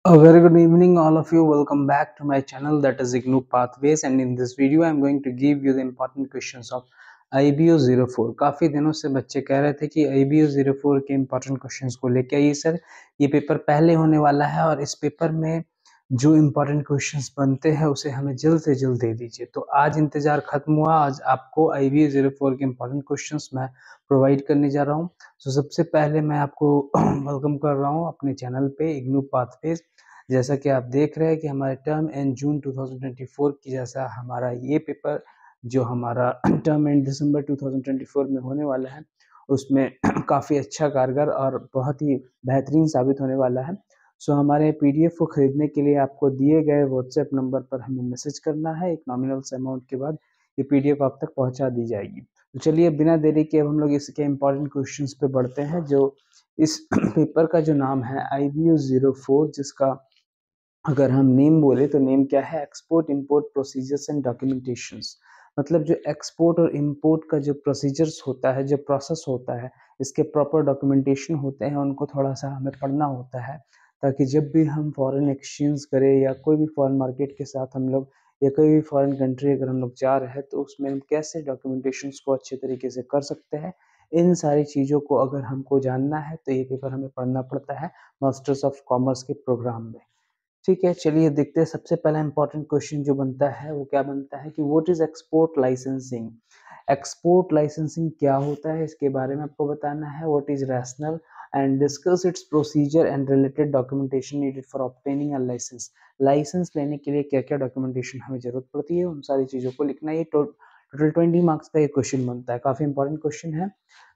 A very good evening, all of you. Welcome back to my channel, that is IGNOU Pathways. And in this video, I'm going to give you the important questions of IBO 04. काफी दिनों से बच्चे कह रहे थे कि IBO 04 के important questions को लेके आइए सर, ये पेपर पहले होने वाला है और इस पेपर में जो इम्पोर्टेंट क्वेश्चंस बनते हैं उसे हमें जल्द से जल्द दे दीजिए। तो आज इंतजार खत्म हुआ, आज आपको IBO 04 के इम्पोर्टेंट क्वेश्चंस मैं प्रोवाइड करने जा रहा हूँ। तो सबसे पहले मैं आपको वेलकम कर रहा हूँ अपने चैनल पे इग्नू पाथवेज। जैसा कि आप देख रहे हैं कि हमारे टर्म एंड जून 2024 की जैसा हमारा ये पेपर जो हमारा टर्म एंड दिसंबर 2024 में होने वाला है उसमें काफ़ी अच्छा कारगर और बहुत ही बेहतरीन साबित होने वाला है। सो हमारे पीडीएफ को खरीदने के लिए आपको दिए गए व्हाट्सएप नंबर पर हमें मैसेज करना है। एक नॉमिनल से अमाउंट के बाद ये पीडीएफ आप तक पहुंचा दी जाएगी। तो चलिए बिना देरी के अब हम लोग इसके इम्पोर्टेंट क्वेश्चंस पे बढ़ते हैं। जो इस पेपर का जो नाम है IBO 04, जिसका अगर हम नेम बोले तो नेम क्या है, export import procedures and documentations. मतलब जो एक्सपोर्ट और इंपोर्ट का जो प्रोसीजर्स होता है, जो प्रोसेस होता है, इसके प्रॉपर डॉक्यूमेंटेशन होते हैं, उनको थोड़ा सा हमें पढ़ना होता है ताकि जब भी हम फॉरेन एक्सचेंज करें या कोई भी फॉरेन मार्केट के साथ हम लोग या कोई भी फॉरेन कंट्री अगर हम लोग जा रहे हैं तो उसमें हम कैसे डॉक्यूमेंटेशंस को अच्छे तरीके से कर सकते हैं। इन सारी चीज़ों को अगर हमको जानना है तो ये पेपर हमें पढ़ना पड़ता है मास्टर्स ऑफ कॉमर्स के प्रोग्राम में। ठीक है, चलिए देखते हैं। सबसे पहला इंपॉर्टेंट क्वेश्चन जो बनता है वो क्या बनता है कि what is export licensing. Export licensing क्या होता है इसके बारे में आपको बताना है। What is rational and discuss its procedure and related documentation needed for obtaining a licence. Licence लेने के लिए क्या क्या डॉक्यूमेंटेशन हमें जरूरत पड़ती है, उन सारी चीज़ों को लिखना। ये टोटल 20 मार्क्स का ये क्वेश्चन बनता है, काफ़ी इंपॉर्टेंट क्वेश्चन है।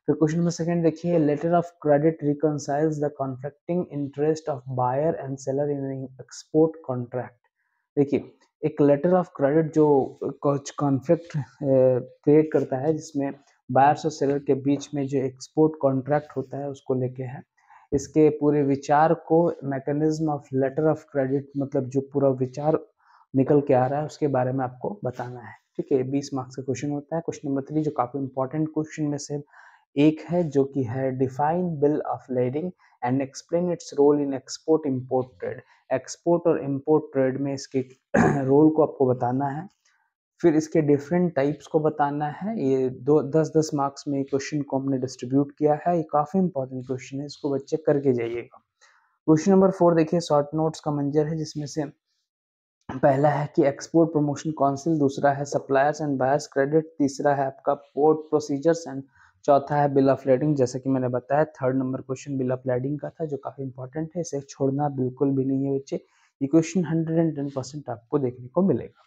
फिर क्वेश्चन नंबर सेकंड देखिए, letter of credit reconciles the conflicting interest of buyer and seller in export contract. देखिए, एक लेटर ऑफ क्रेडिट जो कुछ कॉन्फ्लिक्ट क्रिएट करता है जिसमें बायर्स और सेलर के बीच में जो एक्सपोर्ट कॉन्ट्रैक्ट होता है उसको लेके है। इसके पूरे विचार को mechanism of letter of credit, मतलब जो पूरा विचार निकल के आ रहा है उसके बारे में आपको बताना है। ठीक है, 20 मार्क्स का क्वेश्चन होता है। क्वेश्चन नंबर 3 जो काफी इंपॉर्टेंट क्वेश्चन में से एक है, जो कि है define bill of lading and explain its role in export import trade. Export और इंपोर्ट ट्रेड में इसके रोल को आपको बताना है। फिर इसके डिफरेंट टाइप्स को बताना है। ये 10-10 मार्क्स में क्वेश्चन को हमने डिस्ट्रीब्यूट किया है। ये काफी इंपॉर्टेंट क्वेश्चन है, इसको बच्चे करके जाइएगा। क्वेश्चन नंबर 4 देखिए, शॉर्ट नोट्स का मंजर है जिसमें से पहला है कि एक्सपोर्ट प्रमोशन काउंसिल, दूसरा है सप्लायर्स एंड बायर्स क्रेडिट, तीसरा है आपका पोर्ट प्रोसीजर्स एंड चौथा है बिल ऑफ लेडिंग। जैसे कि मैंने बताया, third number question bill of lending का था जो काफी इंपॉर्टेंट है, इसे छोड़ना बिल्कुल भी नहीं है बच्चे। ये क्वेश्चन 110% आपको देखने को मिलेगा।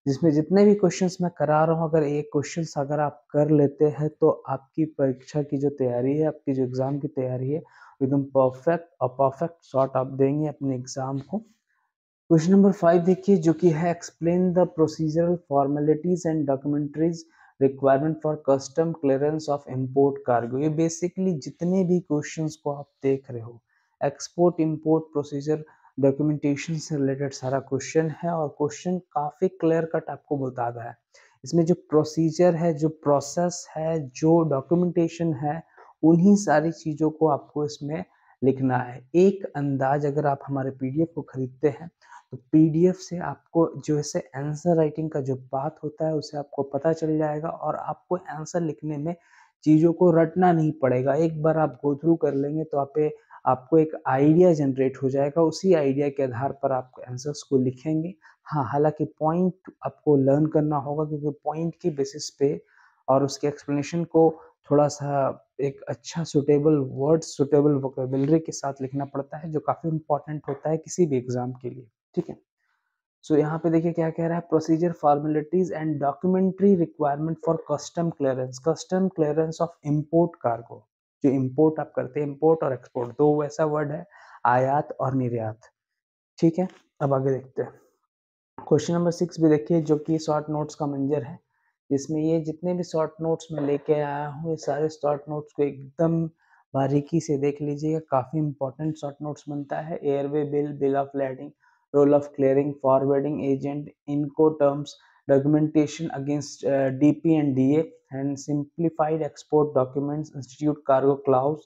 जिसमें जितने भी क्वेश्चंस मैं करा रहा हूँ, अगर एक क्वेश्चंस अगर आप कर लेते हैं तो आपकी परीक्षा की जो तैयारी है, आपकी जो एग्जाम की तैयारी है, एकदम परफेक्ट और परफेक्ट शॉट आप देंगे अपने एग्जाम को। क्वेश्चन नंबर 5 देखिए, जो कि है explain the procedural formalities and documentaries requirement for custom clearance of import cargo. ये बेसिकली जितने भी क्वेश्चंस को आप देख रहे हो, एक्सपोर्ट इंपोर्ट प्रोसीजर डॉक्यूमेंटेशन से रिलेटेड सारा क्वेश्चन है और क्वेश्चन काफी क्लियर कट आपको बताता है। इसमें जो प्रोसीजर है, जो प्रोसेस है, जो डॉक्यूमेंटेशन है, उन्हीं सारी चीजों को आपको इसमें लिखना है। एक अंदाज अगर आप हमारे पीडीएफ को खरीदते हैं तो पीडीएफ से आपको जो है आंसर राइटिंग का जो बात होता है उसे आपको पता चल जाएगा और आपको आंसर लिखने में चीज़ों को रटना नहीं पड़ेगा। एक बार आप गो थ्रू कर लेंगे तो आपको एक आइडिया जनरेट हो जाएगा, उसी आइडिया के आधार पर आप आंसर्स को लिखेंगे। हाँ, हालांकि पॉइंट आपको लर्न करना होगा क्योंकि पॉइंट की बेसिस पे और उसके एक्सप्लेनेशन को थोड़ा सा एक अच्छा सुटेबल वर्ड, सुटेबल वोकेबलरी के साथ लिखना पड़ता है, जो काफी इंपॉर्टेंट होता है किसी भी एग्जाम के लिए। ठीक है, सो यहाँ पे देखिए क्या कह रहा है, procedure formalities and documentary requirement for custom clearance of import cargo. जो इंपोर्ट आप करते हैं, इंपोर्ट और एक्सपोर्ट दो वैसा वर्ड है, आयात और निर्यात। ठीक है, अब आगे देखते हैं। क्वेश्चन नंबर 6 भी देखिए, जो कि शॉर्ट नोट्स का मंजर है, जिसमें ये जितने भी शॉर्ट नोट्स मैं लेके आया हूँ ये सारे शॉर्ट नोट्स को एकदम बारीकी से देख लीजिएगा। काफी इंपॉर्टेंट शॉर्ट नोट्स बनता है। Airway bill, bill of lading, role of clearing, forwarding agent, इनको terms, documentation against DP and DA and simplified export documents, institute cargo clause,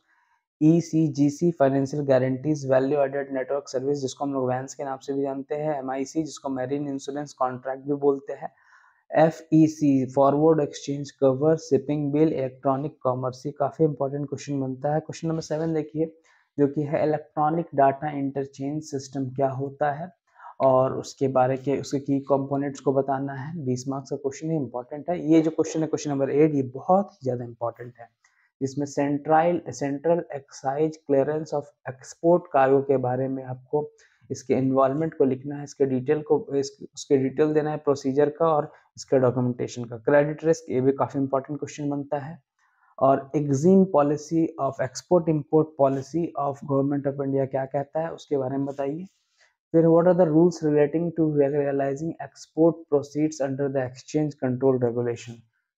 ECGC financial guarantees value added network service, जिसको हम लोग vents के नाम से भी जानते हैं, MIC जिसको मैरीन इंश्योरेंस कॉन्ट्रैक्ट भी बोलते हैं, FEC forward exchange cover, shipping bill, electronic commerce. ये काफ़ी इंपॉर्टेंट क्वेश्चन बनता है। क्वेश्चन नंबर 7 देखिए, जो कि है इलेक्ट्रॉनिक डाटा इंटरचेंज सिस्टम क्या होता है, और उसके बारे के उसके की कंपोनेंट्स को बताना है। 20 मार्क्स का क्वेश्चन है, इंपॉर्टेंट है। ये जो क्वेश्चन है क्वेश्चन नंबर 8, ये बहुत ही ज़्यादा इंपॉर्टेंट है। इसमें central excise clearance of export cargo के बारे में आपको इसके इन्वॉल्वमेंट को लिखना है, इसके डिटेल को उसके डिटेल देना है, प्रोसीजर का और इसके डॉक्यूमेंटेशन का। क्रेडिट रिस्क, ये भी काफ़ी इंपॉर्टेंट क्वेश्चन बनता है। और EXIM policy of export import policy of government of India क्या कहता है, उसके बारे में बताइए। फिर what are the rules relating to realising export proceeds under the exchange control regulation,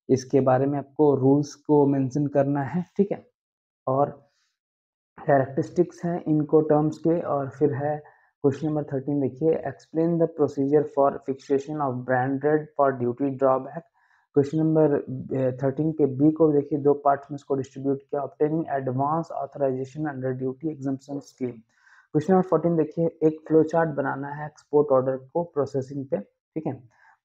इसके बारे में आपको रूल्स को मेंशन करना है, ठीक है। और कैरेक्टरिस्टिक्स हैं इनको टर्म्स के। और फिर है क्वेश्चन नंबर 13 देखिए, explain the procedure for fixation of branded for duty drawback. Question number 13 के बी को देखिए, दो पार्ट्स में इसको डिस्ट्रीब्यूट किया, obtaining advance authorisation under duty exemption scheme. Question number 14 देखिए, एक फ्लो चार्ट बनाना है एक्सपोर्ट ऑर्डर को प्रोसेसिंग पे, ठीक है।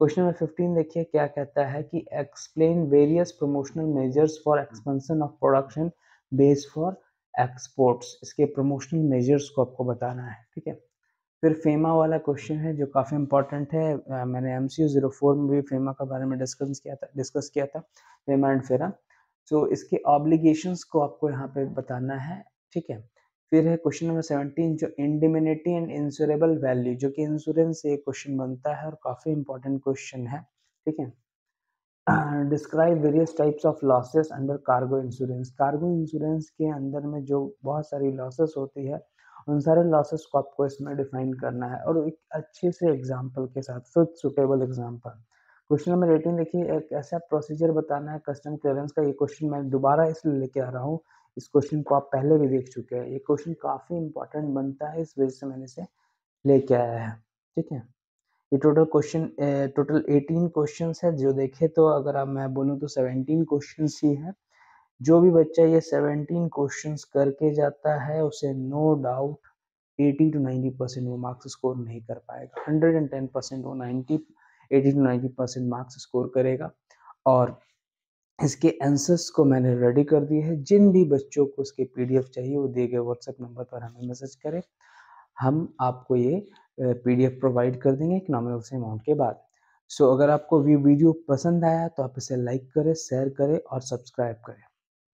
क्वेश्चन नंबर 15 देखिए, क्या कहता है कि explain various promotional measures for expansion of production base for exports, इसके प्रमोशनल मेजर्स को आपको बताना है, ठीक है। फिर फेमा वाला क्वेश्चन है जो काफ़ी इंपॉर्टेंट है। मैंने MCU 04 में भी फेमा के बारे में डिस्कस किया था, फेमा एंड फेरा। सो इसके ऑब्लिगेशंस को आपको यहाँ पे बताना है, ठीक है। फिर है क्वेश्चन नंबर 17, जो इंडिमिनिटी एंड इंश्योरेबल वैल्यू, जो कि इंश्योरेंस से क्वेश्चन बनता है और काफ़ी इंपॉर्टेंट क्वेश्चन है, ठीक है। Describe various types of losses under cargo insurance. Cargo insurance के अंदर में जो बहुत सारी लॉसेस होती है, उन सारे लॉसेस को आपको इसमें डिफाइन करना है, और एक अच्छे से एग्जांपल के साथ, fit suitable example. Question number 18 देखिए, एक ऐसा प्रोसीजर बताना है कस्टम क्लियरेंस का। ये क्वेश्चन मैं दोबारा इसलिए लेके आ रहा हूँ, इस क्वेश्चन को आप पहले भी देख चुके हैं। ये क्वेश्चन काफ़ी इंपॉर्टेंट बनता है, इस वजह से मैंने इसे लेके आया है, ठीक है। ये टोटल 18 क्वेश्चंस है। जो देखे तो अगर आप मैं बोलूँ तो 17 क्वेश्चंस ही है। जो भी बच्चा ये 17 क्वेश्चंस करके जाता है, उसे नो डाउट 80 to 90% वो मार्क्स स्कोर नहीं कर पाएगा। 110% वो 80 to 90% मार्क्स स्कोर करेगा। और इसके आंसर्स को मैंने रेडी कर दिए हैं। जिन भी बच्चों को इसके PDF चाहिए, वो दिए गए व्हाट्सएप नंबर पर हमें मैसेज करें, हम आपको ये PDF प्रोवाइड कर देंगे एक नॉमिनल से अमाउंट के बाद। सो अगर आपको वीडियो पसंद आया तो आप इसे लाइक करें, शेयर करें और सब्सक्राइब करें।